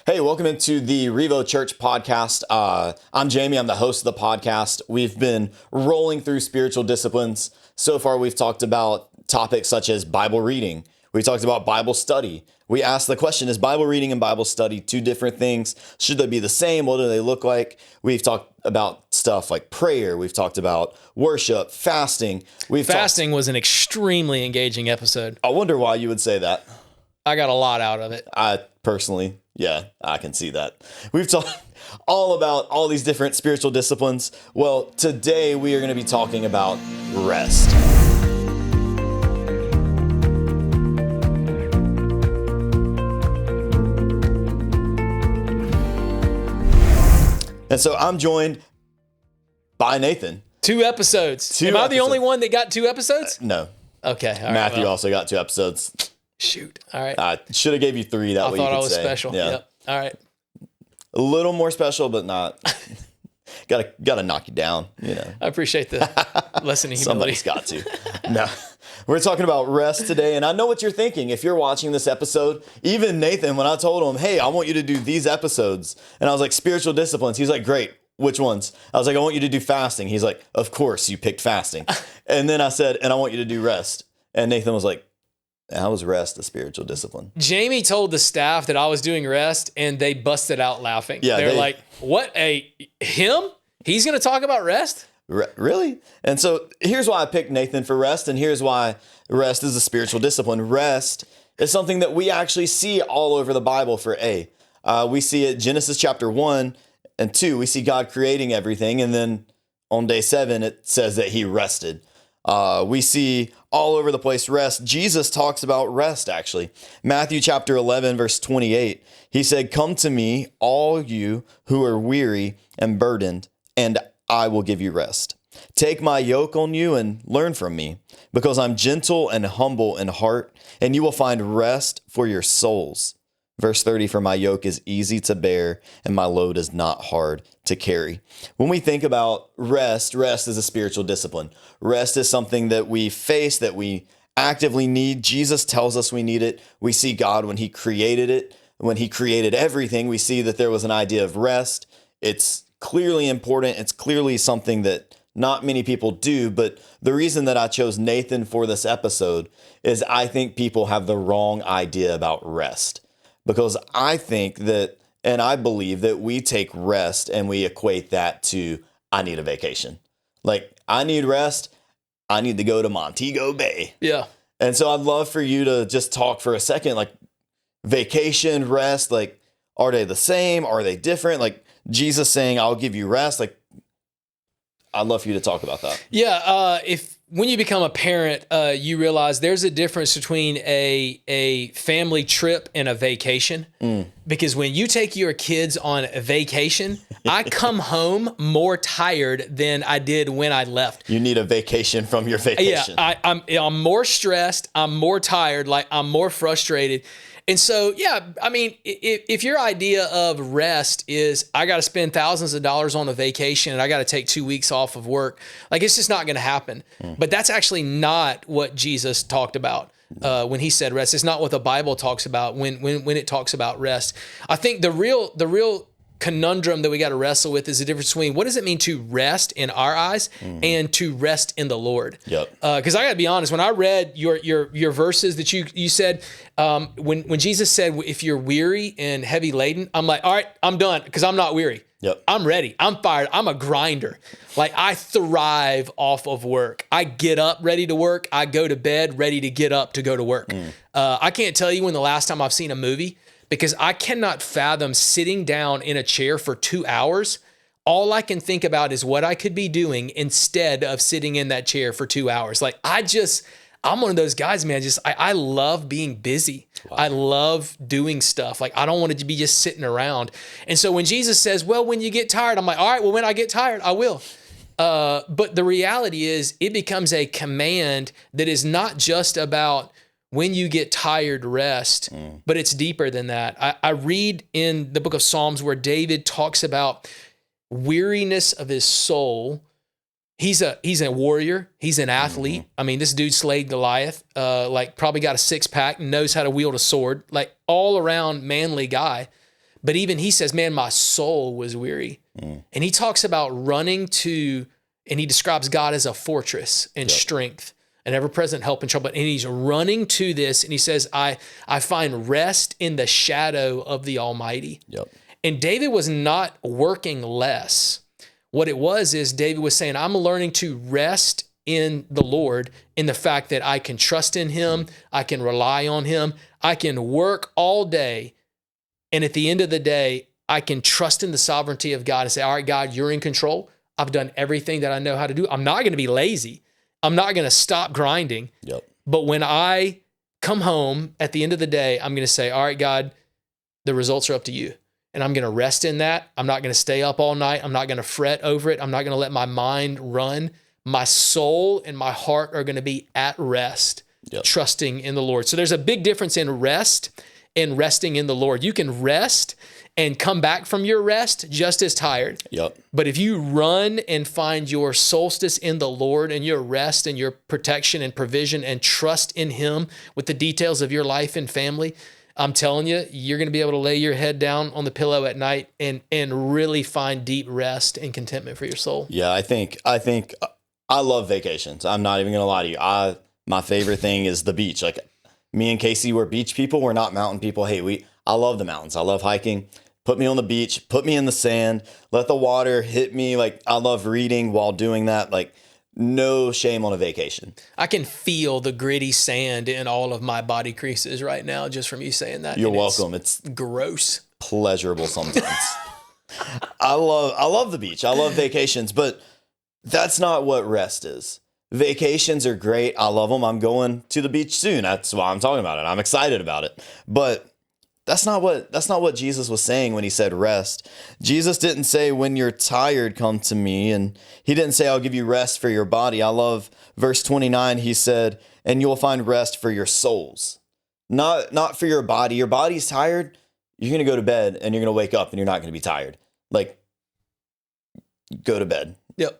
Hey, welcome into the REVO Church Podcast. I'm Jamie. I'm the host of the podcast. We've been rolling through spiritual disciplines. So far, we've talked about topics such as Bible reading. We talked about Bible study. We asked the question, is Bible reading and Bible study two different things? Should they be the same? What do they look like? We've talked about stuff like prayer. We've talked about worship, fasting. Fasting was an extremely engaging episode. I wonder why you would say that. I got a lot out of it. I personally, yeah, I can see that. We've talked all about all these different spiritual disciplines. Well, today we are going to be talking about rest. And so I'm joined by Nathan. 2 episodes. Am I the only one that got 2 episodes? No. Okay. All right, Matthew also got 2 episodes. Shoot. All right. I should have gave you 3 that way you could say. I thought I was special. Yeah. Yep. All right. A little more special, but not. Gotta knock you down, you know. I appreciate the lesson in humility. Somebody's got to. No. We're talking about rest today, and I know what you're thinking. If you're watching this episode, even Nathan, when I told him, hey, I want you to do these episodes, and I was like, spiritual disciplines, he's like, great. Which ones? I was like, I want you to do fasting. He's like, of course you picked fasting. And then I said, and I want you to do rest. And Nathan was like, how was rest a spiritual discipline? Jamie told the staff that I was doing rest, and they busted out laughing. Yeah, They're like, what, him? He's going to talk about rest? Really? And so here's why I picked Nathan for rest, and here's why rest is a spiritual discipline. Rest is something that we actually see all over the Bible for we see it Genesis chapter 1 and 2. We see God creating everything, and then on day 7, it says that he rested. We see all over the place rest. Jesus talks about rest, actually. Matthew chapter 11, verse 28, he said, come to me, all you who are weary and burdened, and I will give you rest. Take my yoke on you and learn from me, because I'm gentle and humble in heart, and you will find rest for your souls. Verse 30, for my yoke is easy to bear and my load is not hard to carry. When we think about rest is a spiritual discipline. Rest is something that we face, that we actively need. Jesus tells us we need it. We see God when he created it. When he created everything, we see that there was an idea of rest. It's clearly important. It's clearly something that not many people do. But the reason that I chose Nathan for this episode is I think people have the wrong idea about rest. Because I think that, and I believe that we take rest and we equate that to, I need a vacation. Like, I need rest. I need to go to Montego Bay. Yeah. And so I'd love for you to just talk for a second, like vacation, rest, like, are they the same? Are they different? Like Jesus saying, I'll give you rest. Like, I'd love for you to talk about that. Yeah. When you become a parent, you realize there's a difference between a family trip and a vacation. Because when you take your kids on a vacation, I come home more tired than I did when I left. You need a vacation from your vacation. Yeah, I'm more stressed. I'm more tired. Like, I'm more frustrated. And so, yeah, I mean, if your idea of rest is I got to spend thousands of dollars on a vacation and I got to take 2 weeks off of work, like, it's just not going to happen. But that's actually not what Jesus talked about when he said rest. It's not what the Bible talks about when it talks about rest. I think the real conundrum that we got to wrestle with is the difference between what does it mean to rest in our eyes and to rest in the Lord. Yep. Because I got to be honest, when I read your verses that you said, when Jesus said, if you're weary and heavy laden, I'm like, all right, I'm done because I'm not weary. Yep. I'm ready. I'm fired. I'm a grinder. Like, I thrive off of work. I get up ready to work. I go to bed ready to get up to go to work. I can't tell you when the last time I've seen a movie, because I cannot fathom sitting down in a chair for 2 hours. All I can think about is what I could be doing instead of sitting in that chair for 2 hours. Like, I'm one of those guys, man. I love being busy. Wow. I love doing stuff. Like, I don't want it to be just sitting around. And so when Jesus says, well, when you get tired, I'm like, all right, well, when I get tired, I will. But the reality is it becomes a command that is not just about when you get tired, rest, but it's deeper than that. I read in the book of Psalms where David talks about weariness of his soul. He's a warrior. He's an athlete. I mean, this dude slayed Goliath, probably got a 6-pack and knows how to wield a sword, like all around manly guy. But even he says, man, my soul was weary. And he talks about running to, and he describes God as a fortress and strength, an ever-present help in trouble. And he's running to this, and he says, I find rest in the shadow of the Almighty. Yep. And David was not working less. What it was is David was saying, I'm learning to rest in the Lord, in the fact that I can trust in him, I can rely on him, I can work all day, and at the end of the day, I can trust in the sovereignty of God and say, all right, God, you're in control. I've done everything that I know how to do. I'm not going to be lazy. I'm not going to stop grinding. Yep. But when I come home at the end of the day, I'm going to say, all right, God, the results are up to you. And I'm going to rest in that. I'm not going to stay up all night. I'm not going to fret over it. I'm not going to let my mind run. My soul and my heart are going to be at rest, trusting in the Lord. So there's a big difference in rest and resting in the Lord. You can rest and come back from your rest just as tired. Yep. But if you run and find your solstice in the Lord and your rest and your protection and provision and trust in him with the details of your life and family, I'm telling you, you're going to be able to lay your head down on the pillow at night and really find deep rest and contentment for your soul. Yeah, I think I love vacations. I'm not even going to lie to you. My favorite thing is the beach. Like, me and Casey, we're beach people. We're not mountain people. Hey, I love the mountains. I love hiking. Put me on the beach, put me in the sand, let the water hit me. Like, I love reading while doing that. Like, no shame on a vacation. I can feel the gritty sand in all of my body creases right now just from you saying that. You're welcome. It's gross. Pleasurable sometimes. I love the beach. I love vacations, but that's not what rest is. Vacations are great. I love them. I'm going to the beach soon. That's why I'm talking about it. I'm excited about it. But that's not what Jesus was saying when he said rest. Jesus didn't say, when you're tired, come to me. And he didn't say, I'll give you rest for your body. I love verse 29. He said, and you'll find rest for your souls. Not for your body. Your body's tired. You're going to go to bed and you're going to wake up and you're not going to be tired. Like, go to bed. Yep.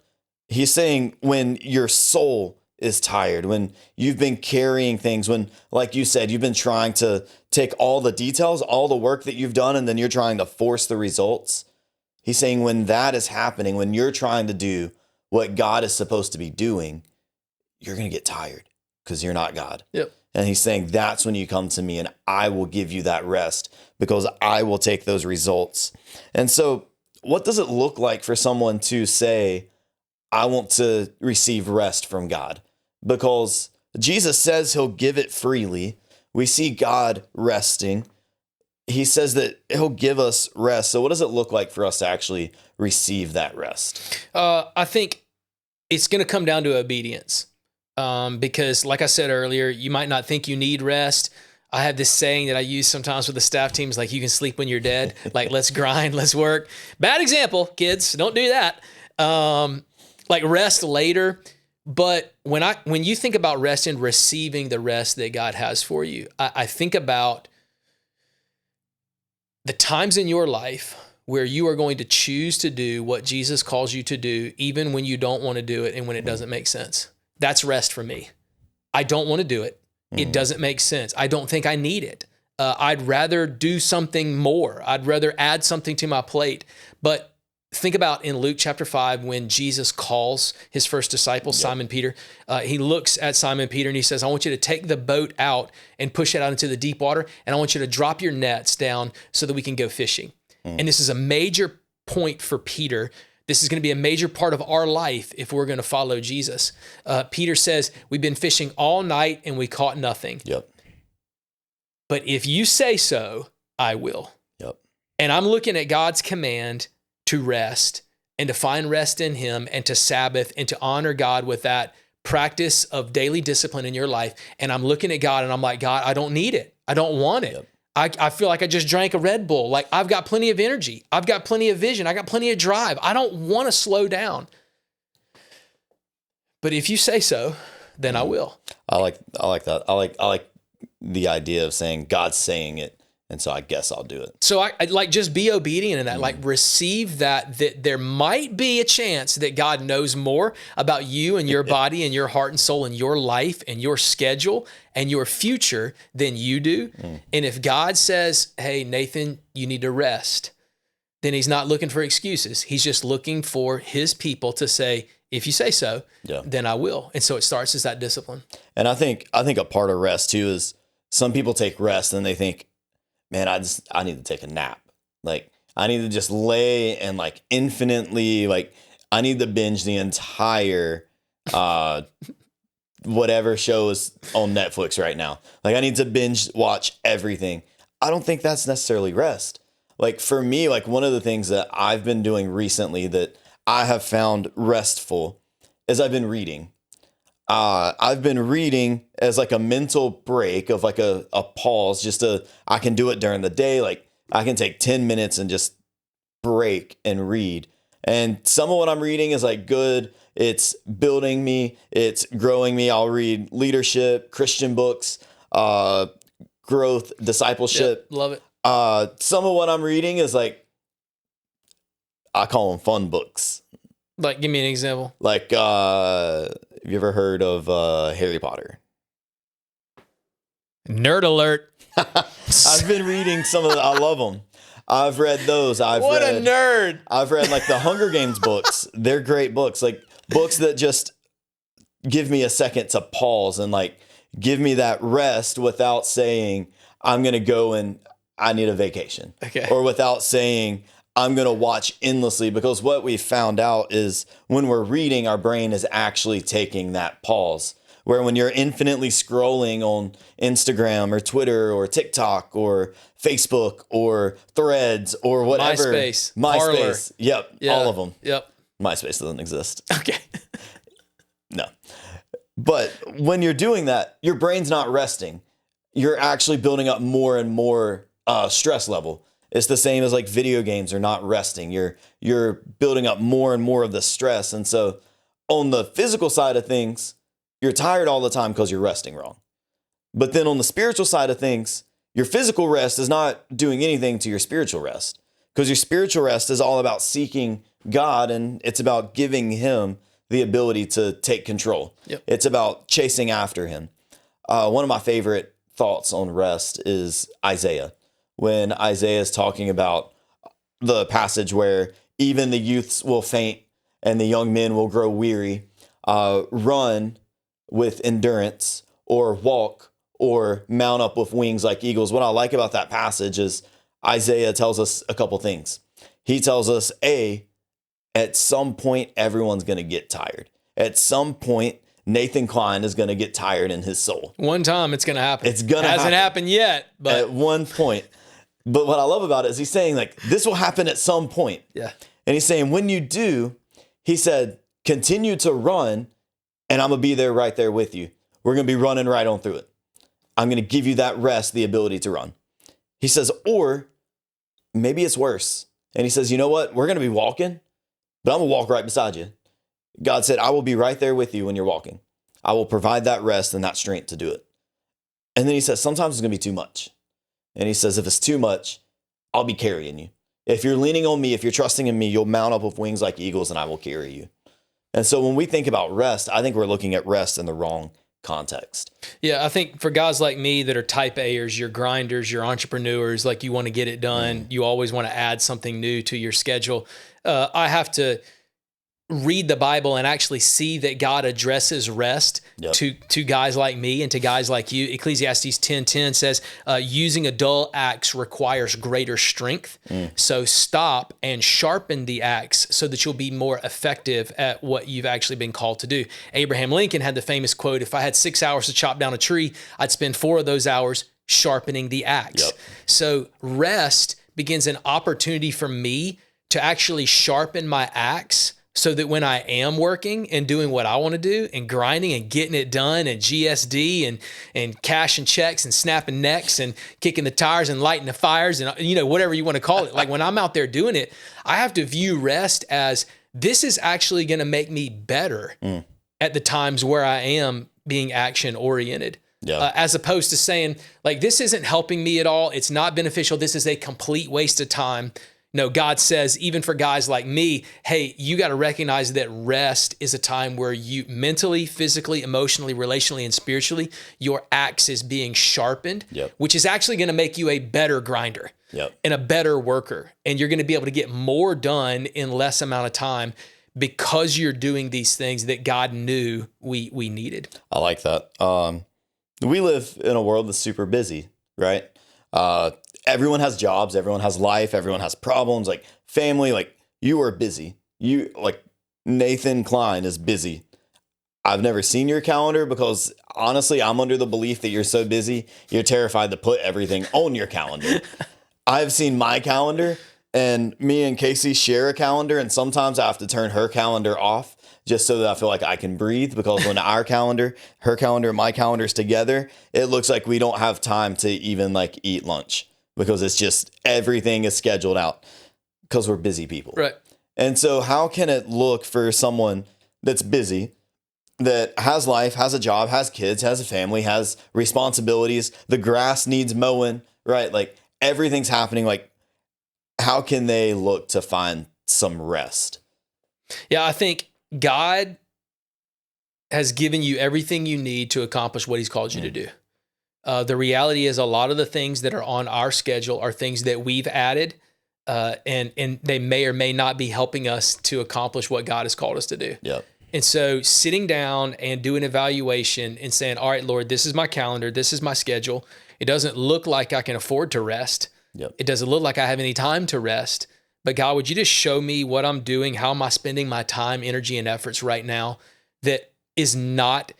He's saying when your soul is tired, when you've been carrying things, when, like you said, you've been trying to take all the details, all the work that you've done, and then you're trying to force the results. He's saying when that is happening, when you're trying to do what God is supposed to be doing, you're going to get tired because you're not God. Yep. And he's saying that's when you come to me and I will give you that rest because I will take those results. And so what does it look like for someone to say, I want to receive rest from God? Because Jesus says he'll give it freely. We see God resting. He says that he'll give us rest. So what does it look like for us to actually receive that rest? I think it's going to come down to obedience. Because like I said earlier, you might not think you need rest. I have this saying that I use sometimes with the staff teams, like, you can sleep when you're dead. Like, let's grind, let's work. Bad example, kids, don't do that. Like, rest later. But when you think about rest and receiving the rest that God has for you, I think about the times in your life where you are going to choose to do what Jesus calls you to do, even when you don't want to do it and when it doesn't make sense. That's rest for me. I don't want to do it. It doesn't make sense. I don't think I need it. I'd rather do something more. I'd rather add something to my plate. But think about in Luke chapter 5, when Jesus calls his first disciple, Simon Peter, he looks at Simon Peter and he says, I want you to take the boat out and push it out into the deep water. And I want you to drop your nets down so that we can go fishing. And this is a major point for Peter. This is going to be a major part of our life if we're going to follow Jesus. Peter says, we've been fishing all night and we caught nothing. Yep. But if you say so, I will. Yep. And I'm looking at God's command to rest and to find rest in him and to Sabbath and to honor God with that practice of daily discipline in your life. And I'm looking at God and I'm like, God, I don't need it. I don't want it. Yep. I feel like I just drank a Red Bull. Like, I've got plenty of energy. I've got plenty of vision. I got plenty of drive. I don't want to slow down. But if you say so, then I will. I like that. I like the idea of saying God's saying it And so I guess I'll do it. So I like just be obedient in that, like receive that there might be a chance that God knows more about you and your body and your heart and soul and your life and your schedule and your future than you do. And if God says, hey, Nathan, you need to rest, then he's not looking for excuses. He's just looking for his people to say, if you say so, then I will. And so it starts as that discipline. And I think a part of rest too is some people take rest and they think, man, I need to take a nap. Like I need to just lay and like infinitely, like I need to binge the entire, whatever show is on Netflix right now. Like I need to binge watch everything. I don't think that's necessarily rest. Like for me, like one of the things that I've been doing recently that I have found restful is I've been reading. I've been reading as like a mental break of like a pause, I can do it during the day. Like I can take 10 minutes and just break and read. And some of what I'm reading is like good. It's building me. It's growing me. I'll read leadership, Christian books, growth, discipleship. Yep, love it. Some of what I'm reading is like, I call them fun books. Like, give me an example. Like, have you ever heard of Harry Potter? Nerd alert. I've been reading some of I love them. I've read those. A nerd. I've read like the Hunger Games books. They're great books. Like books that just give me a second to pause and like give me that rest without saying I'm going to go and I need a vacation. Okay. Or without saying I'm going to watch endlessly, because what we found out is when we're reading, our brain is actually taking that pause. Where when you're infinitely scrolling on Instagram or Twitter or TikTok or Facebook or Threads or whatever. MySpace. Parler. Yep. Yeah. All of them. Yep. MySpace doesn't exist. Okay. No. But when you're doing that, your brain's not resting. You're actually building up more and more stress level. It's the same as like video games are not resting. You're building up more and more of the stress. And so on the physical side of things, you're tired all the time because you're resting wrong. But then on the spiritual side of things, your physical rest is not doing anything to your spiritual rest, because your spiritual rest is all about seeking God, and it's about giving him the ability to take control. Yep. It's about chasing after him. One of my favorite thoughts on rest is Isaiah. When Isaiah is talking about the passage where even the youths will faint and the young men will grow weary, run with endurance, or walk or mount up with wings like eagles. What I like about that passage is Isaiah tells us a couple things. He tells us, at some point, everyone's going to get tired. At some point, Nathan Klein is going to get tired in his soul. One time it's going to happen. It's going to happen. Hasn't happened yet, but at one point. But what I love about it is he's saying like, this will happen at some point. Yeah. And he's saying, when you do, he said, continue to run, and I'm going to be there right there with you. We're going to be running right on through it. I'm going to give you that rest, the ability to run. He says, or maybe it's worse. And he says, you know what? We're going to be walking, but I'm going to walk right beside you. God said, I will be right there with you when you're walking. I will provide that rest and that strength to do it. And then he says, sometimes it's going to be too much. And he says, if it's too much, I'll be carrying you. If you're leaning on me, if you're trusting in me, you'll mount up with wings like eagles and I will carry you. And so when we think about rest, I think we're looking at rest in the wrong context. Yeah, I think for guys like me that are type A'ers, you're grinders, you're entrepreneurs, like you want to get it done. You always want to add something new to your schedule. I have to read the Bible and actually see that God addresses rest to guys like me and to guys like you. Ecclesiastes 10:10 says, using a dull axe requires greater strength. So stop and sharpen the axe so that you'll be more effective at what you've actually been called to do. Abraham Lincoln had the famous quote, if I had 6 hours to chop down a tree, I'd spend 4 of those hours sharpening the axe. So rest begins an opportunity for me to actually sharpen my axe, so that when I am working and doing what I want to do and grinding and getting it done and GSD and cashing checks and snapping necks and kicking the tires and lighting the fires and, you know, whatever you want to call it. Like when I'm out there doing it, I have to view rest as this is actually going to make me better at the times where I am being action oriented. Yeah. As opposed to saying, like, this isn't helping me at all. It's not beneficial. This is a complete waste of time. No, God says, even for guys like me, hey, you got to recognize that rest is a time where you mentally, physically, emotionally, relationally, and spiritually, your axe is being sharpened, which is actually going to make you a better grinder and a better worker. And you're going to be able to get more done in less amount of time because you're doing these things that God knew we needed. I like that. We live in a world that's super busy, right? Everyone has jobs, everyone has life, everyone has problems, like family, like you are busy. You like Nathan Klein is busy. I've never seen your calendar because honestly, I'm under the belief that you're so busy, you're terrified to put everything on your calendar. I've seen my calendar, and me and Casey share a calendar, and sometimes I have to turn her calendar off just so that I feel like I can breathe, because when our calendar, her calendar, and my calendar's together, it looks like we don't have time to even like eat lunch, because it's just everything is scheduled out because we're busy people. Right. And so how can it look for someone that's busy, that has life, has a job, has kids, has a family, has responsibilities, the grass needs mowing, right? Like everything's happening. Like how can they look to find some rest? Yeah, I think God has given you everything you need to accomplish what he's called you to do. The reality is a lot of the things that are on our schedule are things that we've added, and they may or may not be helping us to accomplish what God has called us to do. Yep. And so sitting down and doing evaluation and saying, all right, Lord, this is my calendar. This is my schedule. It doesn't look like I can afford to rest. Yep. It doesn't look like I have any time to rest. But God, would you just show me what I'm doing? How am I spending my time, energy, and efforts right now that is not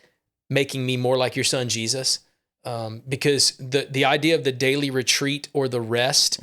making me more like your son, Jesus? Because the idea of the daily retreat or the rest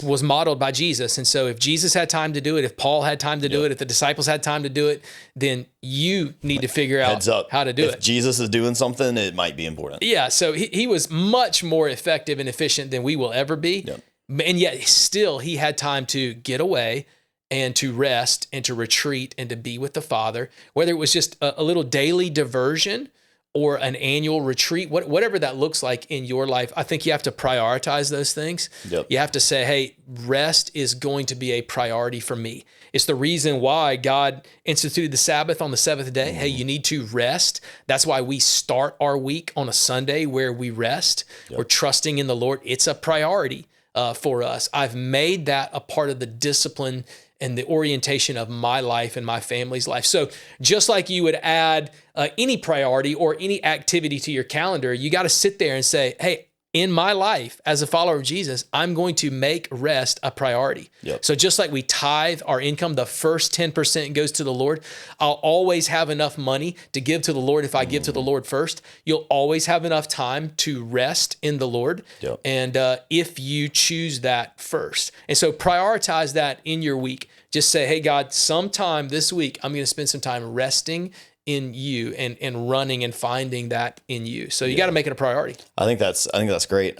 was modeled by Jesus. And so if Jesus had time to do it, if Paul had time to do it, if the disciples had time to do it, then you need to figure out how to do it. If Jesus is doing something, it might be important. Yeah. So he was much more effective and efficient than we will ever be. Yep. And yet still he had time to get away and to rest and to retreat and to be with the Father, whether it was just a little daily diversion or an annual retreat, whatever that looks like in your life. I think you have to prioritize those things. Yep. You have to say, hey, rest is going to be a priority for me. It's the reason why God instituted the Sabbath on the seventh day. Hey, you need to rest. That's why we start our week on a Sunday where we rest. We're trusting in the Lord. It's a priority for us. I've made that a part of the discipline and the orientation of my life and my family's life. So just like you would add any priority or any activity to your calendar, you got to sit there and say, hey, in my life as a follower of Jesus, I'm going to make rest a priority. Yep. So just like we tithe our income, the first 10% goes to the Lord. I'll always have enough money to give to the Lord if I give to the Lord first. You'll always have enough time to rest in the Lord. Yep. And if you choose that first. And so prioritize that in your week. Just say, hey, God, sometime this week, I'm going to spend some time resting in you and running and finding that in you. So you got to make it a priority. I think that's great.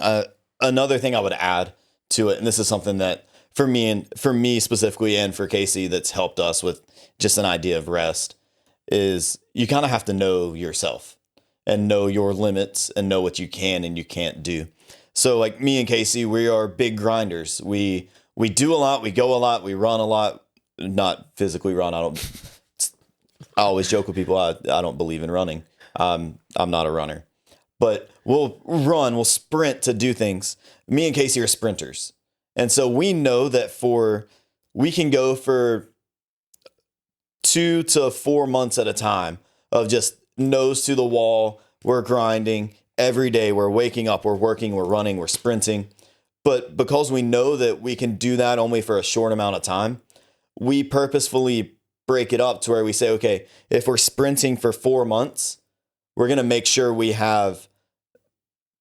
Another thing I would add to it, and this is something that for me specifically, and for Casey, that's helped us with just an idea of rest, is you kind of have to know yourself and know your limits and know what you can and you can't do. So like me and Casey, we are big grinders. We do a lot, we go a lot, we run a lot, not physically run. I always joke with people, I don't believe in running. I'm not a runner, but we'll sprint to do things. Me and Casey are sprinters. And so we know that we can go for 2 to 4 months at a time of just nose to the wall. We're grinding every day. We're waking up, we're working, we're running, we're sprinting. But because we know that we can do that only for a short amount of time, we purposefully break it up to where we say, okay, if we're sprinting for 4 months, we're going to make sure we have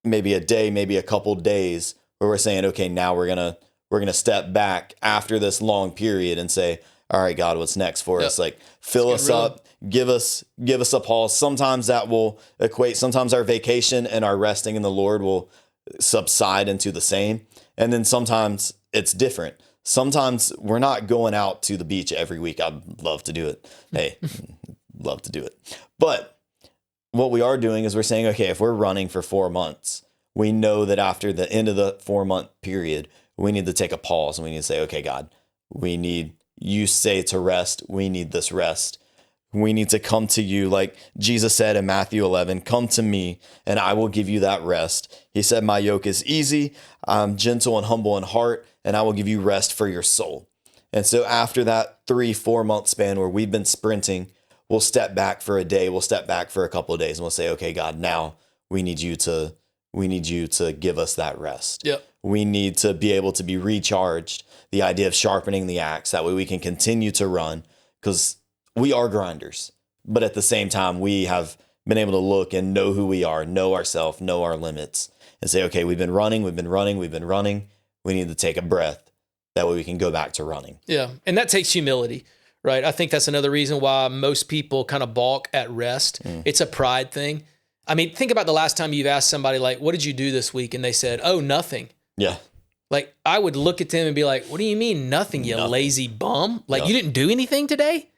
maybe a day, maybe a couple days where we're saying, okay, now we're going to step back after this long period and say, all right, God, what's next for us? Like fill us up, give us a pause. Sometimes that will equate. Sometimes our vacation and our resting in the Lord will subside into the same. And then sometimes it's different. Sometimes we're not going out to the beach every week. I'd love to do it. Hey, love to do it. But what we are doing is we're saying, okay, if we're running for 4 months, we know that after the end of the 4-month period, we need to take a pause and we need to say, okay, God, you say to rest. We need this rest. We need to come to you. Like Jesus said in Matthew 11, come to me and I will give you that rest. He said, my yoke is easy. I'm gentle and humble in heart, and I will give you rest for your soul. And so after that 3-4 month span where we've been sprinting, we'll step back for a day. We'll step back for a couple of days and we'll say, okay, God, now we need you to give us that rest. Yep. We need to be able to be recharged. The idea of sharpening the axe. That way we can continue to run, because we are grinders, but at the same time, we have been able to look and know who we are, know ourselves, know our limits, and say, okay, we've been running. We need to take a breath. That way we can go back to running. Yeah. And that takes humility, right? I think that's another reason why most people kind of balk at rest. It's a pride thing. I mean, think about the last time you've asked somebody, like, what did you do this week? And they said, oh, nothing. Yeah. Like, I would look at them and be like, what do you mean nothing, you lazy bum? Like, you didn't do anything today?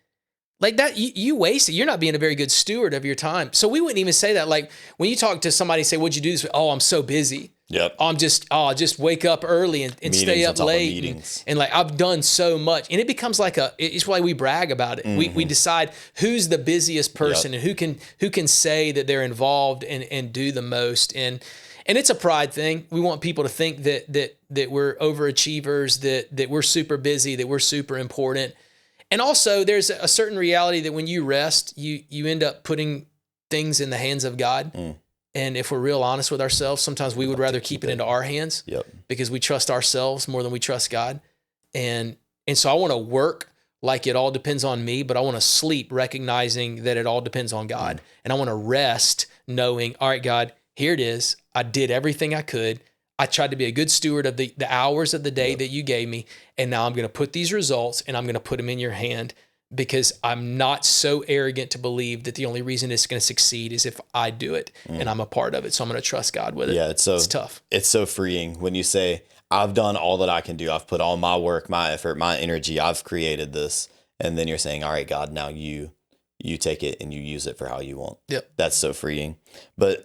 Like that, you wasted. You're not being a very good steward of your time. So we wouldn't even say that. Like when you talk to somebody, say, "What'd you do this week?" Oh, I'm so busy. Yep. I'll just wake up early and stay up late. And like I've done so much, and it becomes like it's why we brag about it. We decide who's the busiest person and who can say that they're involved and do the most. And it's a pride thing. We want people to think that we're overachievers, that we're super busy, that we're super important. And also there's a certain reality that when you rest, you end up putting things in the hands of God. And if we're real honest with ourselves, sometimes we would rather keep it into our hands because we trust ourselves more than we trust God. And so I want to work like it all depends on me, but I want to sleep recognizing that it all depends on God. And I want to rest knowing, all right, God, here it is. I did everything I could. I tried to be a good steward of the hours of the day that you gave me. And now I'm going to put these results and I'm going to put them in your hand, because I'm not so arrogant to believe that the only reason it's going to succeed is if I do it and I'm a part of it. So I'm going to trust God with it. Yeah, it's tough. It's so freeing when you say, I've done all that I can do. I've put all my work, my effort, my energy. I've created this. And then you're saying, all right, God, now you take it and you use it for how you want. Yep. That's so freeing. But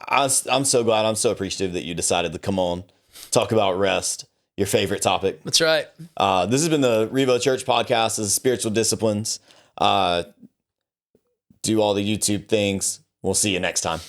I'm so glad. I'm so appreciative that you decided to come on, talk about rest, your favorite topic. That's right. This has been the REVO Church Podcast. This is Spiritual Disciplines. Do all the YouTube things. We'll see you next time.